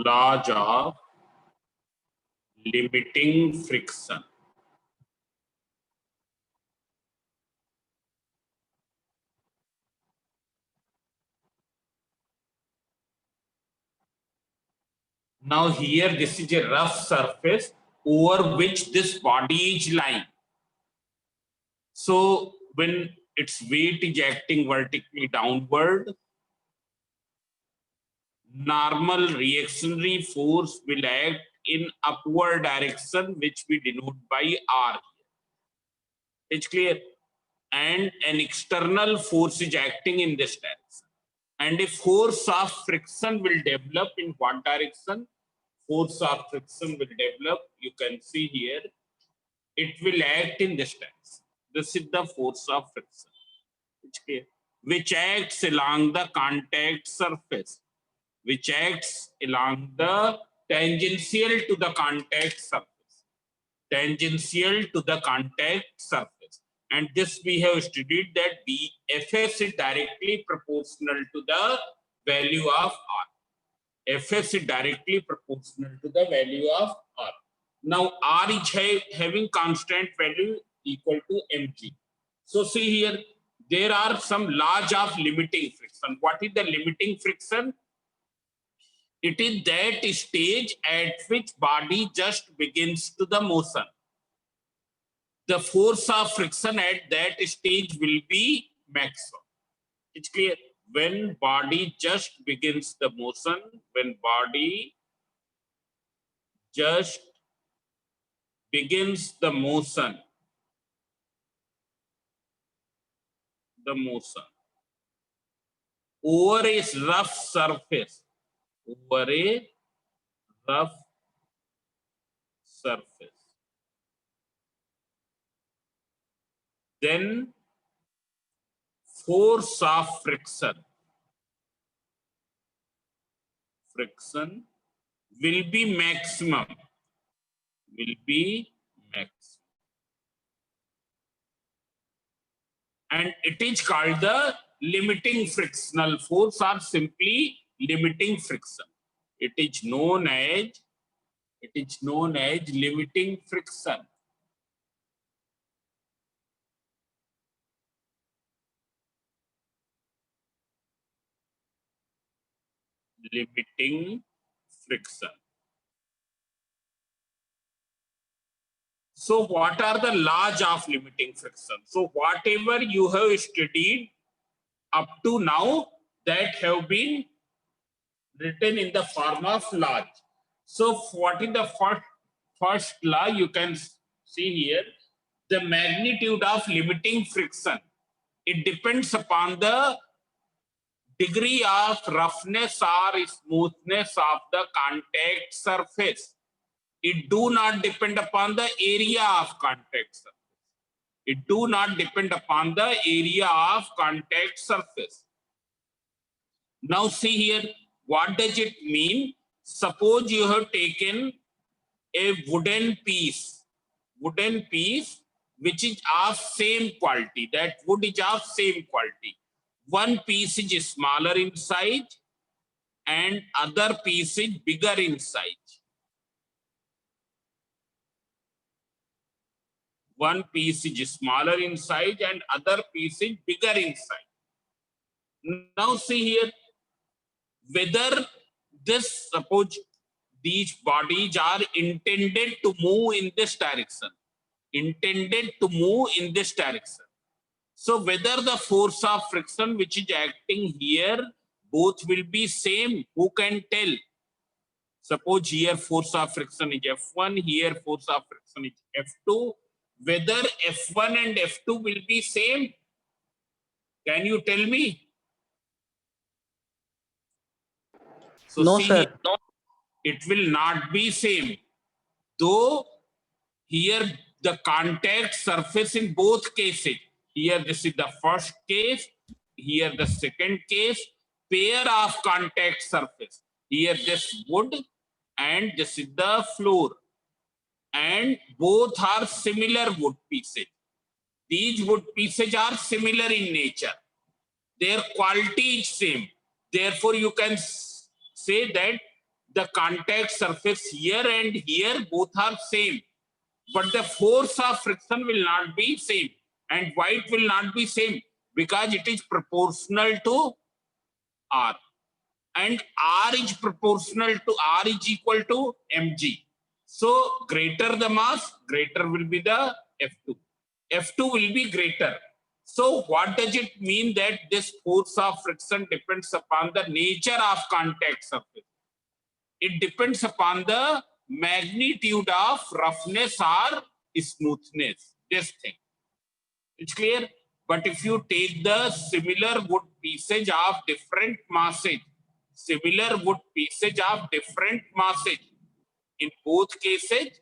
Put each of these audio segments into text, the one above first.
laws of limiting friction. Now here this is a rough surface over which this body is lying. So when its weight is acting vertically downward, normal reactionary force will act in upward direction, which we denote by R. It's clear? And an external force is acting in this direction. And a force of friction will develop in what direction? Force of friction will develop, you can see here, it will act in this direction. This is the force of friction. It's clear? Which acts along the contact surface, which acts along the tangential to the contact surface. Tangential to the contact surface. And this we have studied that the Fs is directly proportional to the value of R. Fs is directly proportional to the value of R. Now R is having constant value equal to mg. So see here, there are some laws of limiting friction. What is the limiting friction? It is that stage at which body just begins to the motion. The force of friction at that stage will be maximum. It's clear? When body just begins the motion, when body just begins the motion, over a rough surface, over a rough surface, then force of friction will be maximum, and it is called the limiting frictional force or simply limiting friction. It is known as limiting friction. Limiting friction. So what are the laws of limiting friction? So whatever you have studied up to now, that have been written in the form of laws. So what is the first law? You can see here, the magnitude of limiting friction. It depends upon the degree of roughness or smoothness of the contact surface. It do not depend upon the area of contact surface. It do not depend upon the area of contact surface. Now see here, what does it mean? Suppose you have taken a wooden piece which is of same quality. That wood is of same quality. One piece is smaller in size and other piece is bigger in size. One piece is smaller in size and other piece is bigger in size. Now see here, whether this, suppose these bodies are intended to move in this direction. So whether the force of friction which is acting here, both will be same. Who can tell? Suppose here force of friction is F1, here force of friction is F2. Whether F1 and F2 will be same? Can you tell me? So no, see, sir. It will not be same. Though here the contact surface in both cases. Here this is the first case, here the second case, pair of contact surface. Here this wood and this is the floor. And both are similar wood pieces. These wood pieces are similar in nature. Their quality is same. Therefore, you can say that the contact surface here and here both are same, but the force of friction will not be same. And why it will not be same? Because it is proportional to R, and R is proportional to R is equal to mg. So greater the mass, greater will be the F2. F2 will be greater. So what does it mean that this force of friction depends upon the nature of contact surface? It depends upon the magnitude of roughness or smoothness. This thing. It's clear? But if you take the similar wood pieces of different masses, in both cases,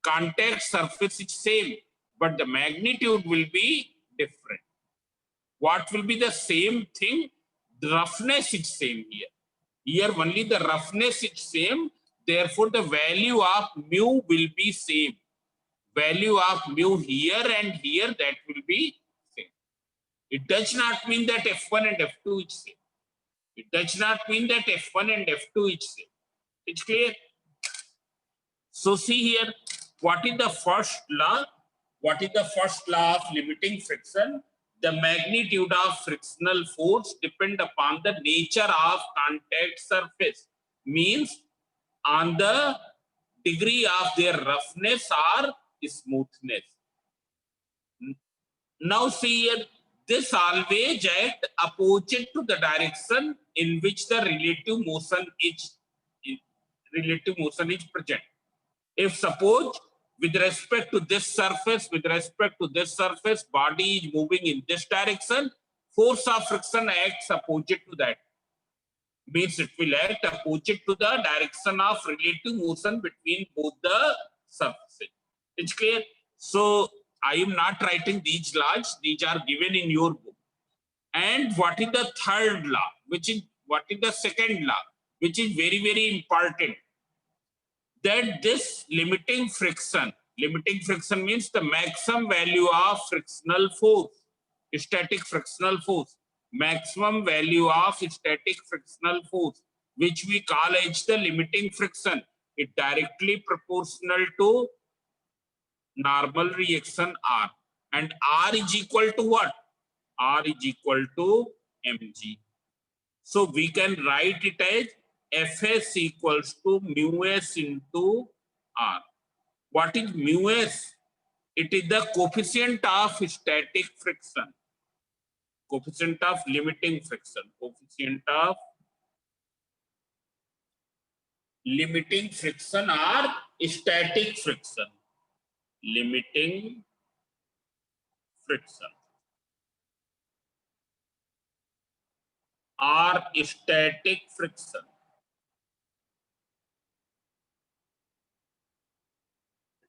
contact surface is same, but the magnitude will be different. What will be the same thing? The roughness is same here. Here only the roughness is same, therefore the value of mu will be same. Value of mu here and here, that will be same. It does not mean that F1 and F2 is same. It does not mean that F1 and F2 is same. It's clear? So see here, what is the first law? What is the first law of limiting friction? The magnitude of frictional force depend upon the nature of contact surface. Means on the degree of their roughness or smoothness. Now see here, this always act opposite to the direction in which the relative motion is present. If suppose with respect to this surface, body is moving in this direction, force of friction acts opposite to that. Means it will act opposite to the direction of relative motion between both the surfaces. It's clear? So I am not writing these laws, these are given in your book. And what is the third law? What is the second law? Which is very, very important. That this limiting friction means the maximum value of frictional force, static frictional force, maximum value of static frictional force, which we call as the limiting friction. It directly proportional to normal reaction R, and R is equal to what? R is equal to mg. So we can write it as Fs equals to mu s into R. What is mu s? It is the coefficient of static friction, coefficient of limiting friction, coefficient of limiting friction or static friction, limiting friction or static friction.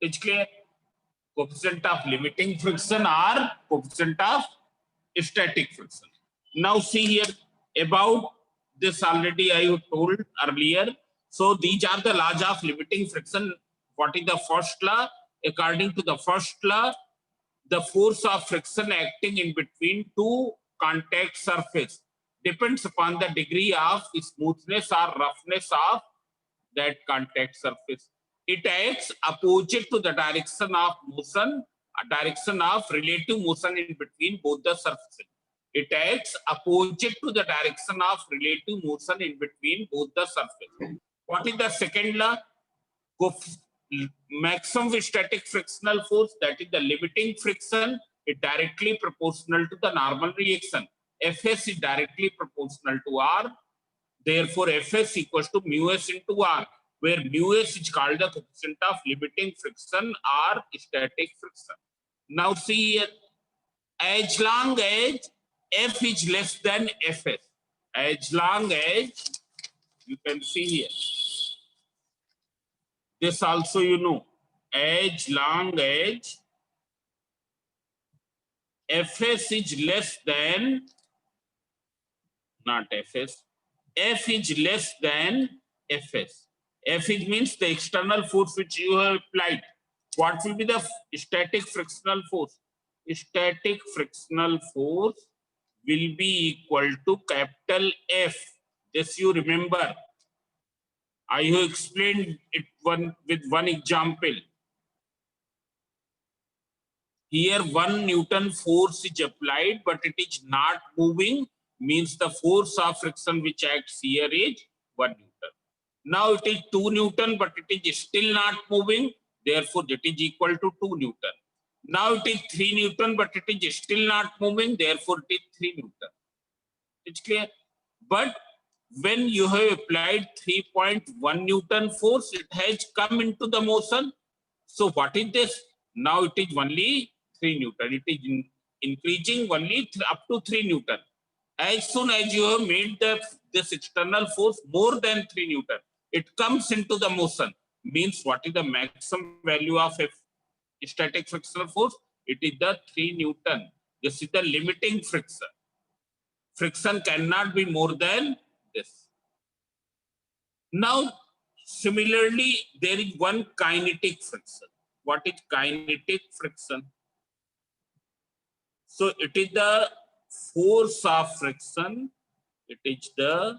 It's clear? Coefficient of limiting friction or coefficient of static friction. Now see here, about this already I told earlier. So these are the laws of limiting friction. What is the first law? According to the first law, the force of friction acting in between two contact surface depends upon the degree of smoothness or roughness of that contact surface. It acts opposite to the direction of motion, a direction of relative motion in between both the surfaces. It acts opposite to the direction of relative motion in between both the surfaces. What is the second law? Maximum static frictional force, that is the limiting friction, is directly proportional to the normal reaction. Fs is directly proportional to R. Therefore, Fs equals to mu s into R, where mu s is called the coefficient of limiting friction or static friction. Now see here, as long as F is less than Fs, as long as, you can see here, this also you know, as long as Fs is less than, not Fs, F is less than Fs. F is means the external force which you have applied. What will be the static frictional force? Static frictional force will be equal to capital F. This you remember. I have explained it with one example. Here 1 Newton force is applied, but it is not moving, means the force of friction which acts here is 1 Newton. Now it is 2 Newton, but it is still not moving, therefore it is equal to 2 Newton. Now it is 3 Newton, but it is still not moving, therefore it is 3 Newton. It's clear? But when you have applied 3.1 Newton force, it has come into the motion. So what is this? Now it is only 3 Newton. It is increasing only up to 3 Newton. As soon as you have made this external force more than 3 Newton, it comes into the motion. Means what is the maximum value of static frictional force? It is the 3 Newton. This is the limiting friction. Friction cannot be more than this. Now, similarly, there is one kinetic friction. What is kinetic friction? So it is the force of friction. It is the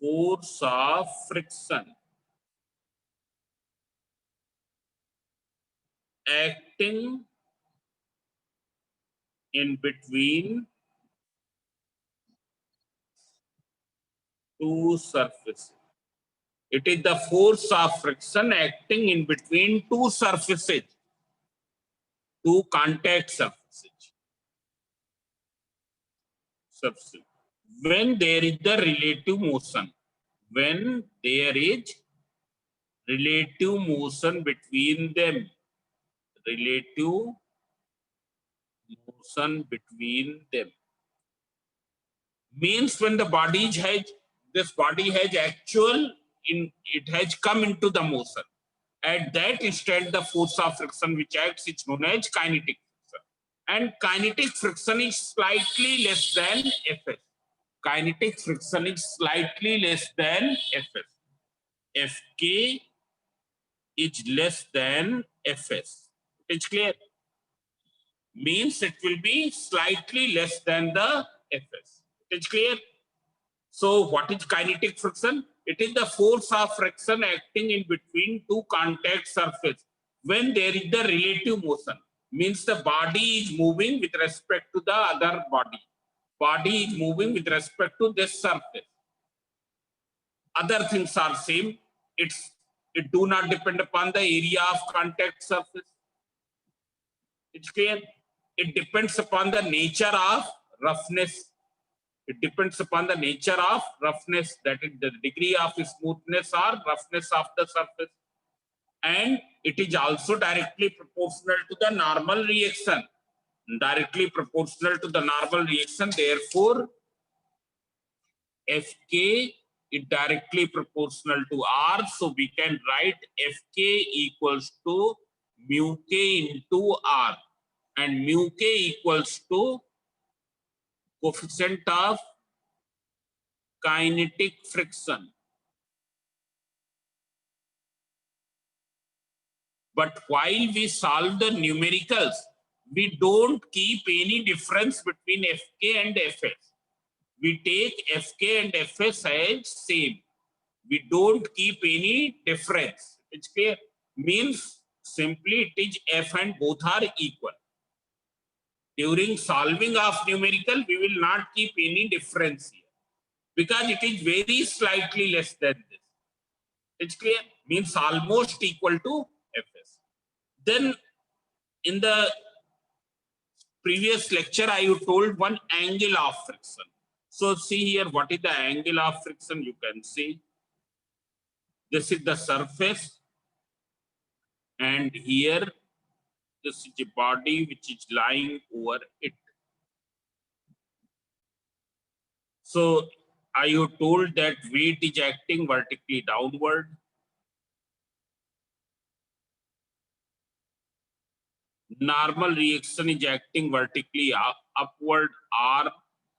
force of friction acting in between two surfaces. It is the force of friction acting in between two surfaces, two contact surfaces. When there is the relative motion, when there is relative motion between them, relative motion between them, means when the body has, this body has actual, it has come into the motion. At that instant, the force of friction which acts is known as kinetic friction. And kinetic friction is slightly less than Fs. Kinetic friction is slightly less than Fs. Fk is less than Fs. It's clear? Means it will be slightly less than the Fs. It's clear? So what is kinetic friction? It is the force of friction acting in between two contact surfaces when there is the relative motion. Means the body is moving with respect to the other body. Body is moving with respect to this surface. Other things are same. It do not depend upon the area of contact surface. It's clear? It depends upon the nature of roughness. It depends upon the nature of roughness, that is the degree of smoothness or roughness of the surface. And it is also directly proportional to the normal reaction. Directly proportional to the normal reaction. Therefore, Fk is directly proportional to R. So we can write Fk equals to mu k into R. And mu k equals to coefficient of kinetic friction. But while we solve the numericals, we don't keep any difference between Fk and Fs. We take Fk and Fs as same. We don't keep any difference. It's clear? Means simply it is F and both are equal. During solving of numerical, we will not keep any difference here, because it is very slightly less than this. It's clear? Means almost equal to Fs. Then in the previous lecture, I told one angle of friction. So see here, what is the angle of friction? You can see this is the surface, and here this is a body which is lying over it. So I told that weight is acting vertically downward. Normal reaction is acting vertically upward, R,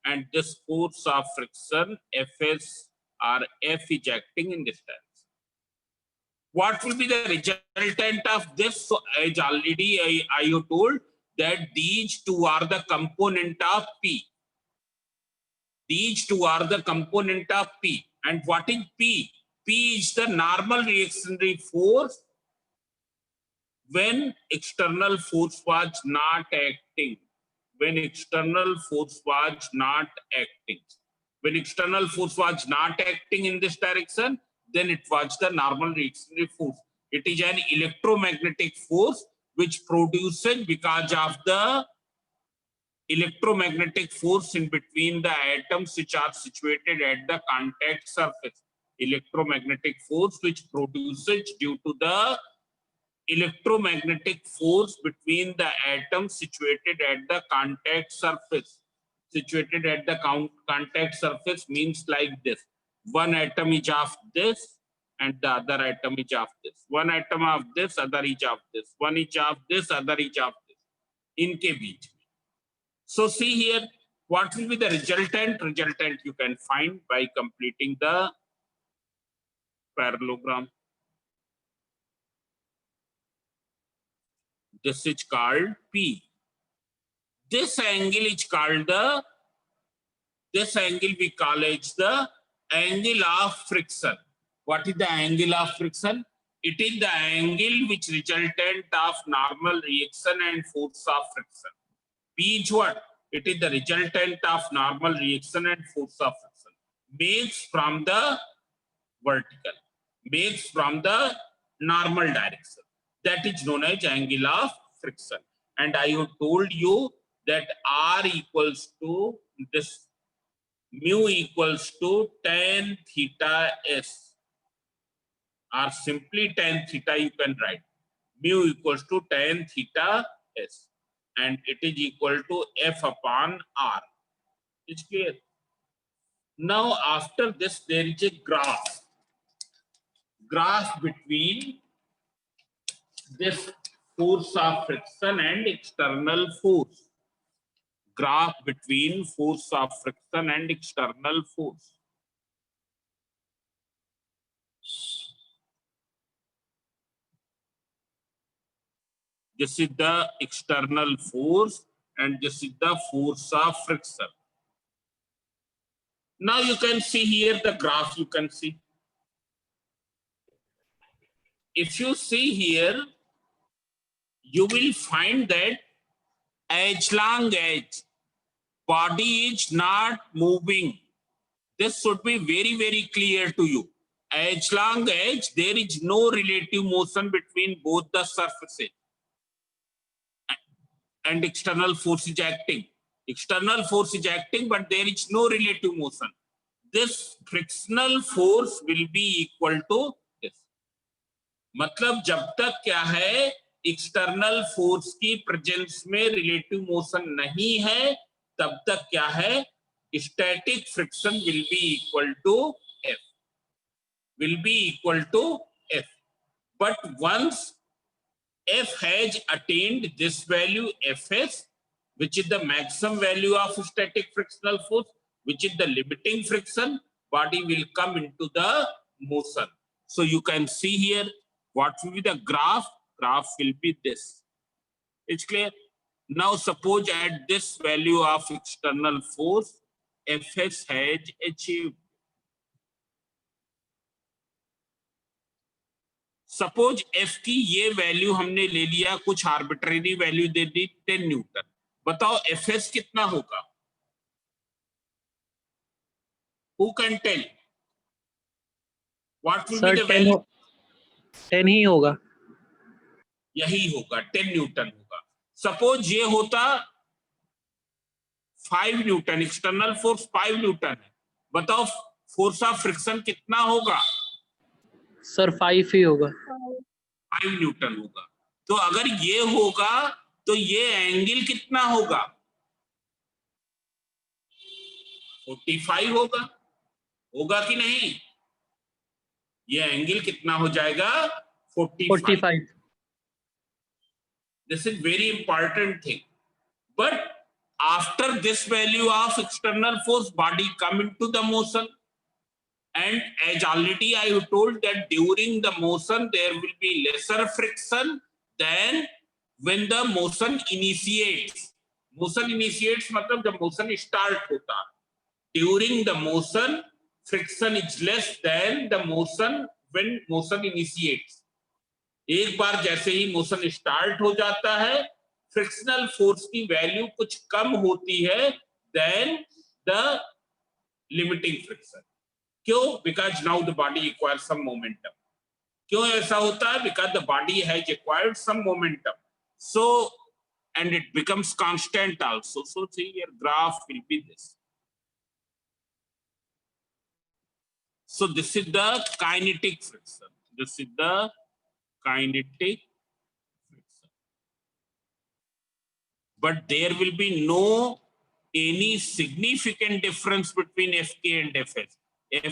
and this force of friction, Fs or F, is acting in distance. What will be the resultant of this? So as already I told that these two are the component of P. These two are the component of P. And what is P? P is the normal reactionary force when external force was not acting. When external force was not acting. When external force was not acting in this direction, then it was the normal reactionary force. It is an electromagnetic force which produces because of the electromagnetic force in between the atoms which are situated at the contact surface. Electromagnetic force which produces due to the electromagnetic force between the atoms situated at the contact surface. Situated at the contact surface means like this. One atom is of this and the other atom is of this. One atom of this, other is of this. One is of this, other is of this. Inke beech. So see here, what will be the resultant? Resultant you can find by completing the parallelogram. This is called P. This angle is called this angle we call it the angle of friction. What is the angle of friction? It is the angle which resultant of normal reaction and force of friction. P is what? It is the resultant of normal reaction and force of friction. Makes from the vertical. Makes from the normal direction. That is known as angle of friction. And I have told you that R equals to this, mu equals to tan theta s, or simply tan theta you can write. Mu equals to tan theta s, and it is equal to F upon R. It's clear. Now after this there is a graph. Graph between this force of friction and external force. Graph between force of friction and external force. This is the external force and this is the force of friction. Now you can see here the graph you can see. If you see here, you will find that as long as body is not moving, this should be very, very clear to you. As long as there is no relative motion between both the surfaces and external force is acting. External force is acting, but there is no relative motion. This frictional force will be equal to this. मतलब जब तक क्या है, external force की presence में relative motion नहीं है, तब तक क्या है, static friction will be equal to F. Will be equal to F. But once F has attained this value Fs, which is the maximum value of static frictional force, which is the limiting friction, body will come into the motion. So you can see here what will be the graph. Graph will be this. It's clear. Now suppose at this value of external force, Fs has achieved. Suppose F की ये value हमने ले लिया, कुछ arbitrary value दे दी 10 Newton. बताओ F S कितना होगा? Who can tell? What will be the value? 10 ही होगा. यही होगा, 10 न्यूटन होगा. सपोज ये होता 5 न्यूटन, एक्सटर्नल फोर्स 5 न्यूटन है. बताओ फोर्स ऑफ फ्रिक्शन कितना होगा? सर 5 ही होगा. 5 न्यूटन होगा. तो अगर ये होगा तो ये एंगल कितना होगा? 45 होगा. होगा कि नहीं? ये एंगल कितना हो जाएगा? 45. This is very important thing. But after this value of external force, body come into the motion. And as already I have told that during the motion, there will be lesser friction than when the motion initiates. Motion initiates मतलब जब motion start होता. During the motion, friction is less than the motion when motion initiates. एक बार जैसे ही motion start हो जाता है, frictional force की value कुछ कम होती है देन द लिमिटिंग फ्रिक्शन. क्यों? Because now the body acquires some momentum. क्यों ऐसा होता है? Because the body has acquired some momentum. So and it becomes constant also. So see your graph will be this. So this is the kinetic friction. This is the kinetic friction. But there will be no any significant difference between Fk and Fs.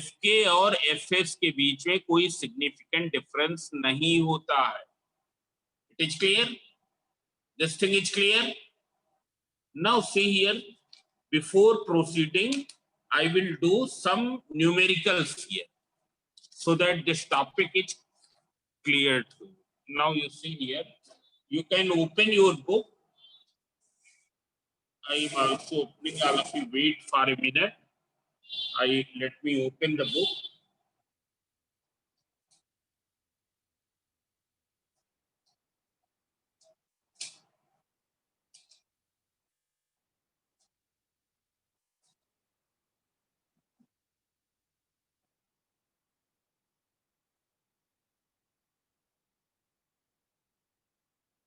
Fk और Fs के बीच में कोई significant difference नहीं होता है. It is clear? This thing is clear? Now see here, before proceeding, I will do some numericals here so that this topic is clear to you. Now you see here, you can open your book. I am also opening, all of you wait for a minute. Let me open the book.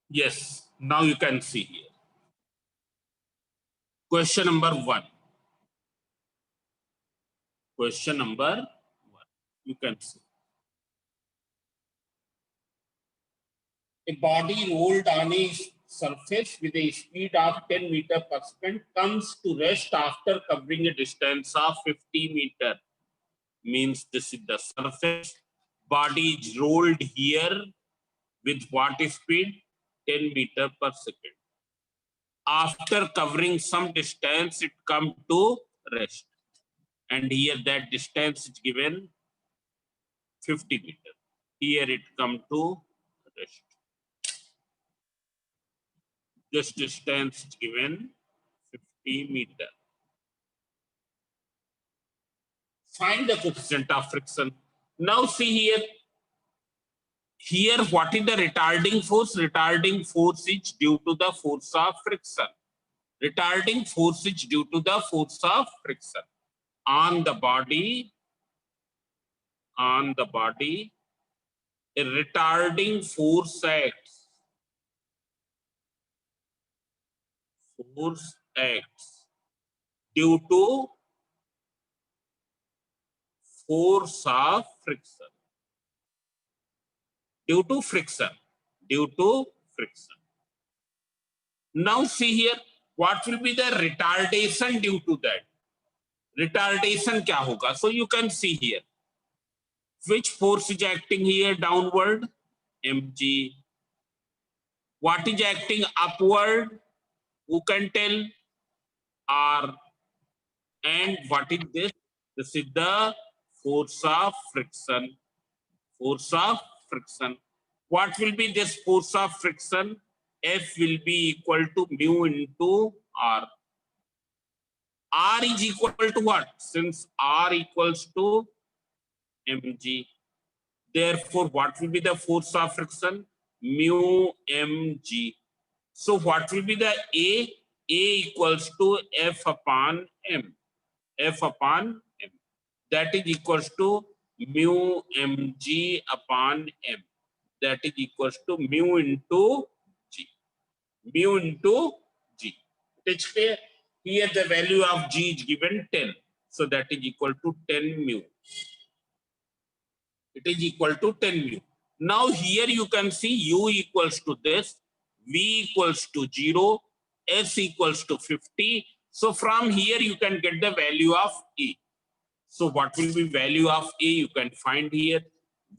Yes, now you can see here. Question number 1. Question number 1. You can see. A body rolled on a surface with a speed of 10 meters per second comes to rest after covering a distance of 50 meters. Means this is the surface. Body is rolled here with what speed? 10 meters per second. After covering some distance, it comes to rest. And here that distance is given 50 meters. Here it comes to rest. This distance is given 50 meters. Find the coefficient of friction. Now see here. Here, what is the retarding force? Retarding force is due to the force of friction. Retarding force is due to the force of friction. On the body, a retarding force acts. Force acts due to force of friction. Due to friction. Now see here, what will be the retardation due to that? Retardation क्या होगा? So you can see here. Which force is acting here downward? mg. What is acting upward? Who can tell? R. And what is this? This is the force of friction. Force of friction. What will be this force of friction? F will be equal to mu into R. R is equal to what? Since R equals to mg. Therefore, what will be the force of friction? Mu mg. So what will be the A? A equals to F upon M. F upon M. That is equals to mu mg upon M. That is equals to mu into G. Mu into G. It is clear? Here the value of G is given 10. So that is equal to 10 mu. It is equal to 10 mu. Now here you can see U equals to this, V equals to 0, S equals to 50. So from here you can get the value of A. So what will be value of A? You can find here.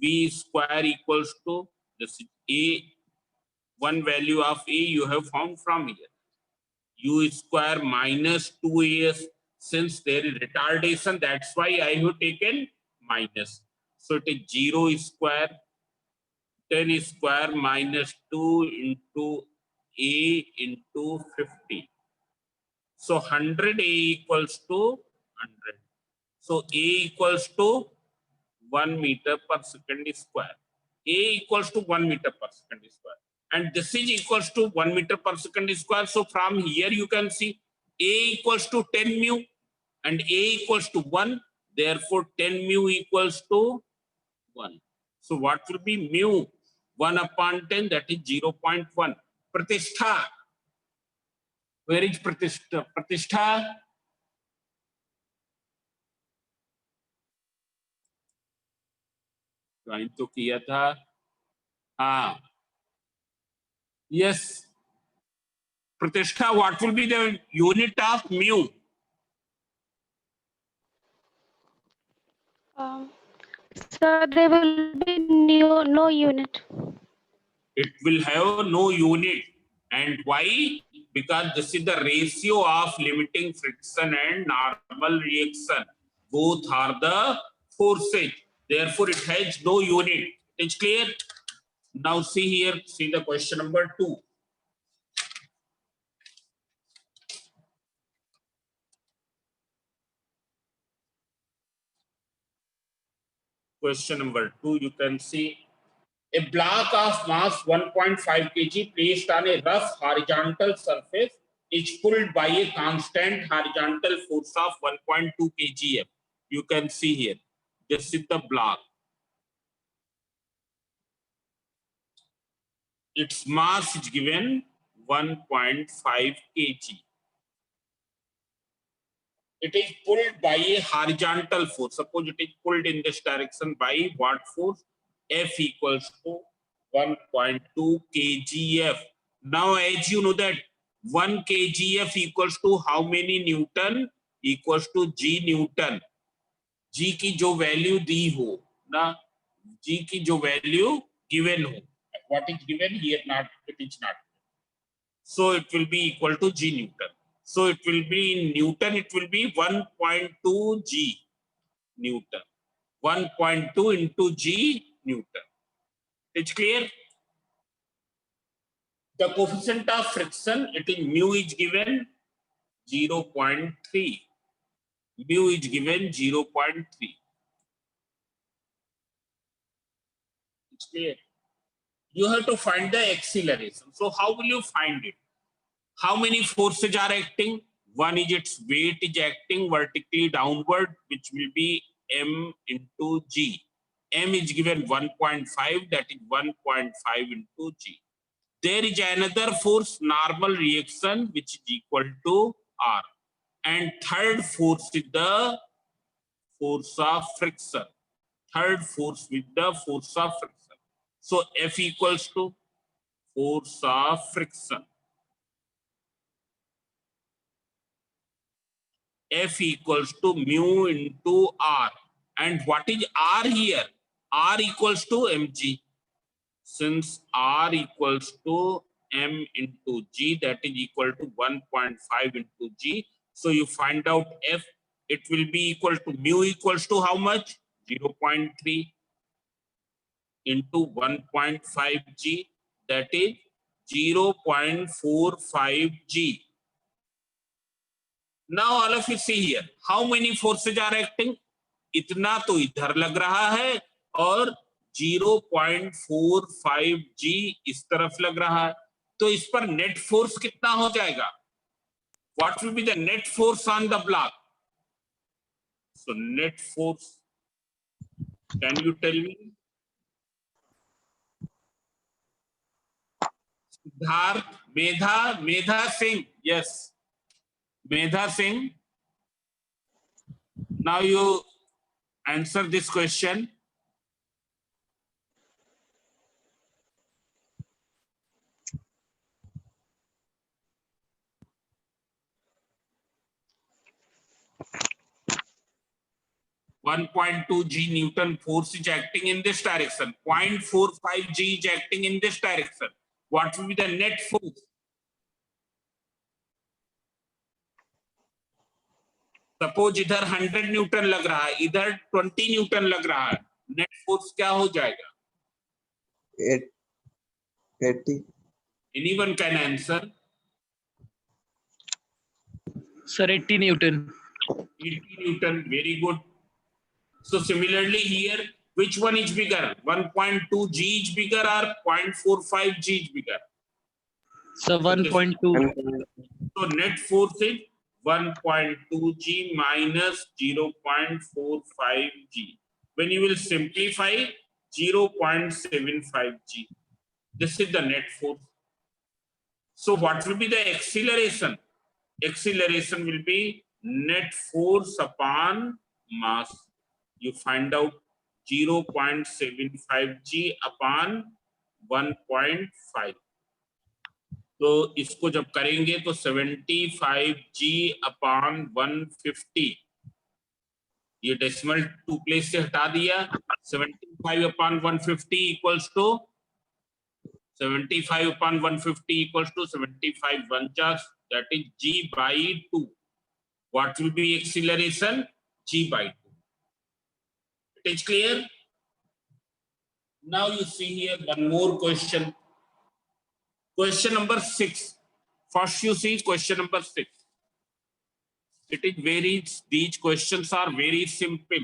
V square equals to this A. One value of A you have found from here. U square minus 2AS. Since there is retardation, that's why I have taken minus. So it is 0 square, 10 square minus 2 into A into 50. So 100 A equals to 100. So A equals to 1 meter per second square. A equals to 1 meter per second square. And this is equals to 1 meter per second square. So from here you can see A equals to 10 mu and A equals to 1. Therefore 10 mu equals to 1. So what will be mu? 1 upon 10, that is 0.1. Pratishtha. Where is Pratishtha? Pratishtha? Join तो किया था. हाँ. Yes. Pratishtha, what will be the unit of mu? Sir, there will be no unit. It will have no unit. And why? Because this is the ratio of limiting friction and normal reaction. Both are the forces. Therefore, it has no unit. It's clear? Now see here, see the question number 2. Question number 2, you can see a block of mass 1.5 kg placed on a rough horizontal surface is pulled by a constant horizontal force of 1.2 kgf. You can see here, this is the block. Its mass is given 1.5 kg. It is pulled by a horizontal force. Suppose it is pulled in this direction by what force? F equals to 1.2 kgf. Now, as you know that 1 kgf equals to how many Newton? Equals to G Newton. G की जो value दी हो ना, G की जो value given हो. What is given here? Not, it is not. So it will be equal to G Newton. So it will be in Newton, it will be 1.2 G Newton. 1.2 into G Newton. It's clear? The coefficient of friction, it is mu is given 0.3. Mu is given 0.3. It's clear? You have to find the acceleration. So how will you find it? How many forces are acting? One is its weight is acting vertically downward, which will be M into G. M is given 1.5, that is 1.5 into G. There is another force, normal reaction, which is equal to R. And third force is the force of friction. Third force with the force of friction. So F equals to force of friction. F equals to mu into R. And what is R here? R equals to mg. Since R equals to m into g, that is equal to 1.5 into g. So you find out F, it will be equal to mu equals to how much? 0.3 into 1.5 g, that is 0.45 g. Now all of you see here, how many forces are acting? इतना तो इधर लग रहा है और 0.45 G इस तरफ लग रहा है, तो इस पर नेट फोर्स कितना हो जाएगा? What will be the net force on the block? So net force, can you tell me? Siddharth, Medha Singh, yes. Medha Singh. Now you answer this question. .2 G Newton force is acting in this direction. 0.45 G is acting in this direction. What will be the net force? Suppose इधर 100 Newton लग रहा है, इधर 20 Newton लग रहा है, net force क्या हो जाएगा? 80. Anyone can answer? Sir, 80 Newton. 80 Newton, very good. So similarly here, which one is bigger? 1.2 G is bigger or 0.45 G is bigger? Sir, 1.2. So net force is 1.2 G minus 0.45 G. When you will simplify, 0.75 G. This is the net force. So what will be the acceleration? Acceleration will be net force upon mass. You find out 0.75 G upon 1.5. तो इसको जब करेंगे तो 75 G upon 150, ये decimal 2 place से हटा दिया, 75 upon 150 equals to 75 upon 150 equals to 75 1/4, that is G by 2. What will be acceleration? G by 2. It is clear? Now you see here one more question. Question number 6. First you see question number 6. It is very, these questions are very simple.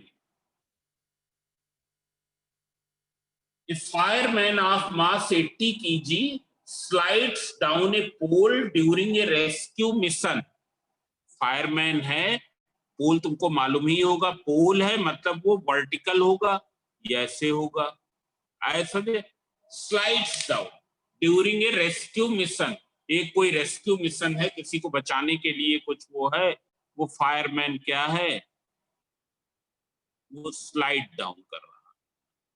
A fireman of mass 80 kg slides down a pole during a rescue mission. Fireman है, पोल तुमको मालूम ही होगा, पोल है मतलब वो vertical होगा, ये ऐसे होगा, ऐसा slides down during a rescue mission. एक कोई रेस्क्यू मिशन है, किसी को बचाने के लिए कुछ वो है, वो फायरमैन क्या है, वो स्लाइड डाउन कर रहा,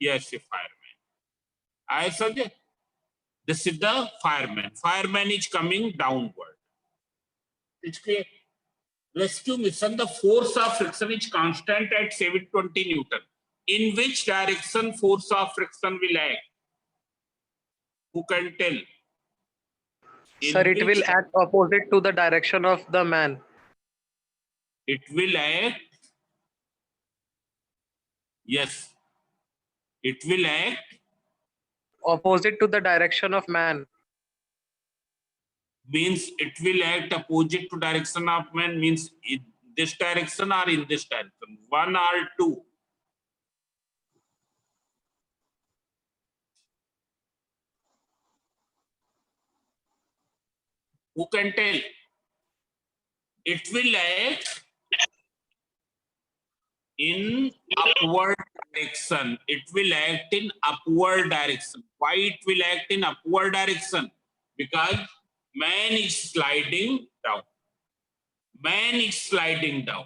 ये ऐसे फायरमैन, ऐसा this is the fireman. Fireman is coming downward. It's clear? Rescue mission, the force of friction is constant at 720 Newton. In which direction force of friction will act? Who can tell? Sir, it will act opposite to the direction of the man. It will act. Yes. It will act Opposite to the direction of man. Means it will act opposite to direction of man, means in this direction or in this direction, one or two. Who can tell? It will act in upward direction. It will act in upward direction. Why it will act in upward direction? Because man is sliding down. Man is sliding down.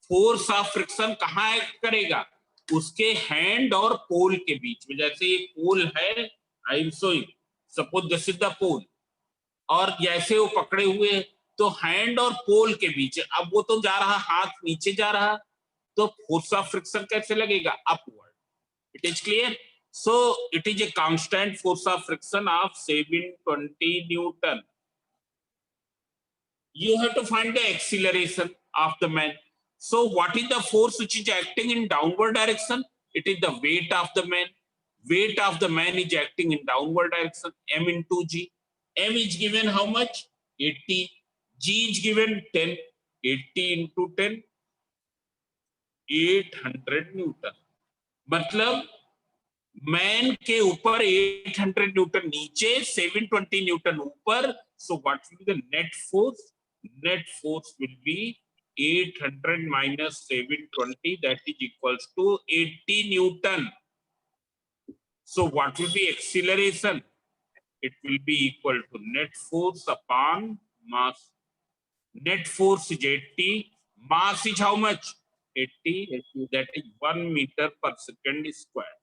Force of friction कहाँ act करेगा? उसके hand और पोल के बीच में. जैसे ये pole है, I am showing, suppose this is the pole, और जैसे वो पकड़े हुए तो हैंड और पोल के बीच. अब वो तो जा रहा, हाथ नीचे जा रहा, तो फोर्स ऑफ फ्रिक्शन कैसे लगेगा? Upward. It is clear? So it is a constant force of friction of 720 Newton. You have to find the acceleration of the man. So what is the force which is acting in downward direction? It is the weight of the man. Weight of the man is acting in downward direction. M into G. M is given how much? 80. G is given 10. 80 into 10. 800 Newton. मतलब man के ऊपर 800 Newton नीचे, 720 Newton ऊपर. So what will be the net force? Net force will be 800 minus 720, that is equals to 80 Newton. So what will be acceleration? It will be equal to net force upon mass. Net force is 80. Mass is how much? 80. That is 1 meter per second square.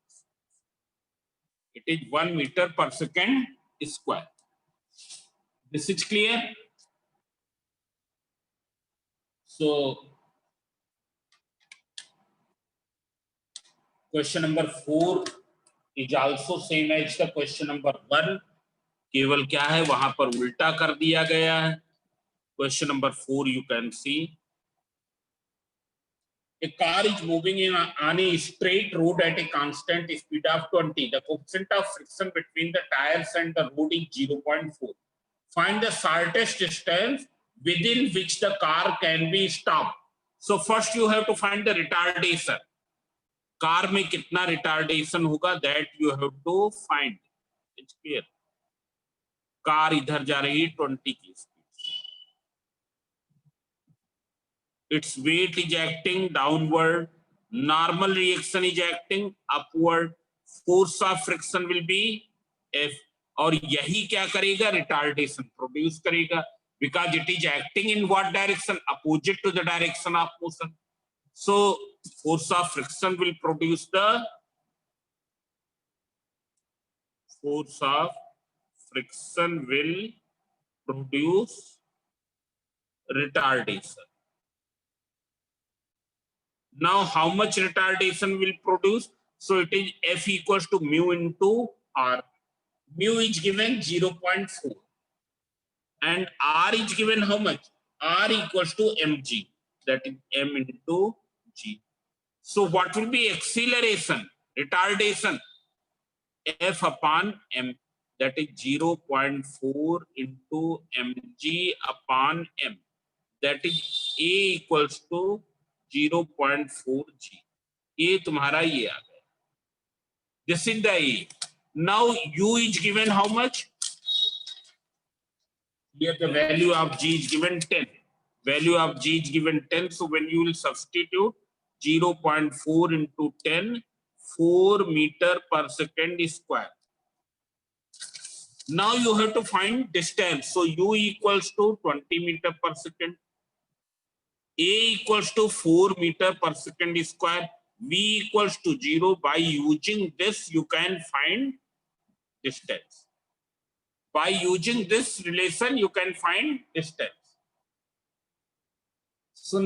It is 1 meter per second square. This is clear? So, question number 4 is also same as the question number 1. केवल क्या है, वहां पर उल्टा कर दिया गया है. Question number 4 you can see. A car is moving on a straight road at a constant speed of 20. The coefficient of friction between the tires and the road is 0.4. Find the shortest distance within which the car can be stopped. So first you have to find the retardation. Car में कितना retardation होगा, that you have to find. It's clear. Car इधर जा रही है 20 की speed. Its weight is acting downward, normal reaction is acting upward, force of friction will be F. और यही क्या करेगा, रिटार्डेशन प्रोड्यूस करेगा, because it is acting in what direction, opposite to the direction of motion. So force of friction will produce the retardation. Now how much retardation will produce? So it is F equals to mu into R. Mu is given 0.4 and R is given how much? R equals to mg, that is m into g. So what will be acceleration, retardation? F upon m, that is 0.4 into mg upon m, that is A equals to 0.4 g. ये तुम्हारा ये आ गया. This is the A. Now U is given how much? Here the value of g is given 10. Value of g is given 10. So when you will substitute 0.4 into 10, 4 meter per second square. Now you have to find distance. So U equals to 20 meter per second. A equals to 4 meter per second square. V equals to 0. By using this, you can find distance. By using this relation, you can find distance. So